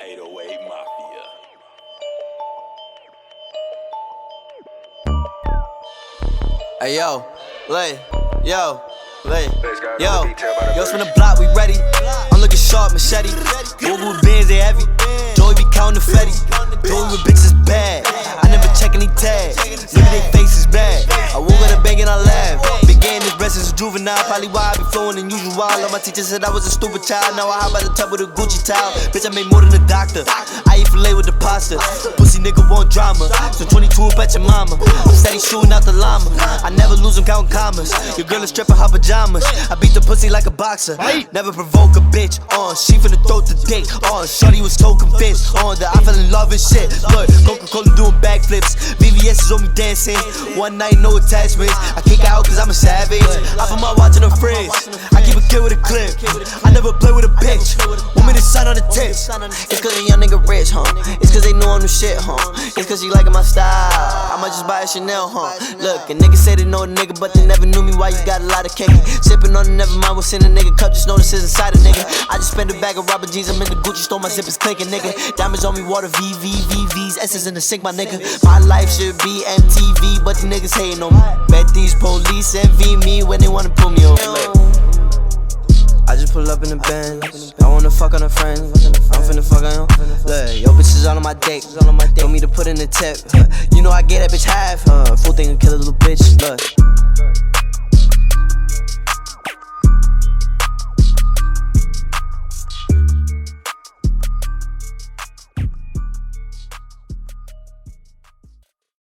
808 Mafia. Hey yo, yo, spin the block, we ready. I'm looking sharp, machete. Google bands, they heavy. Joey be counting the fetty. Joey with bitches bad. I never check any tags. Look at their faces bad. I woke up to bang and I laugh. Began this breast as a juvenile. Probably why I be flowing than usual. All my teachers said I was a stupid child. Now I hop out the tub with a Gucci towel. Bitch, I made more than a doctor. I eat filet with the pasta. Pussy nigga want drama. So 22 bet your mama. I'm steady shooting out the llama. I never lose them counting commas. Your girl is stripping her pajamas. I beat the pussy like a boxer. Never provoke a bitch. She finna throw the dick. Shorty was so convinced. That I fell in love and shit. Look, Coca-Cola doing backflips. VVS is on me dancing. One night, no attachments. I kick out cause I'm a savage. I put my watch in the fridge. I keep a kid with a clip. I never play with a bitch. Woman is sun on the tips. It's cause a young nigga rich, huh? It's cause they know I'm the shit, huh? It's cause she liking my style. I might just buy a Chanel, huh? Look, a nigga say they know a nigga, but they never knew me. Why you got a lot of cake? Sipping on it, never mind what's in a nigga cup. Just know this is inside a nigga. I just spent a bag of rubber jeans. I'm in the Gucci store, my zippers clinking, nigga. Diamonds on me, water, VVVVs, S's in the sink, my nigga. My life should be MTV, but the niggas hating on me. Bet these police envy me when they wanna pull me over. I just pull up in the Benz. I wanna fuck on her friends. I'm finna fuck on him. Look, yo bitches all on my dick. Told me to put in the tip. You know I get that bitch half. Full thing and kill a little bitch. Look.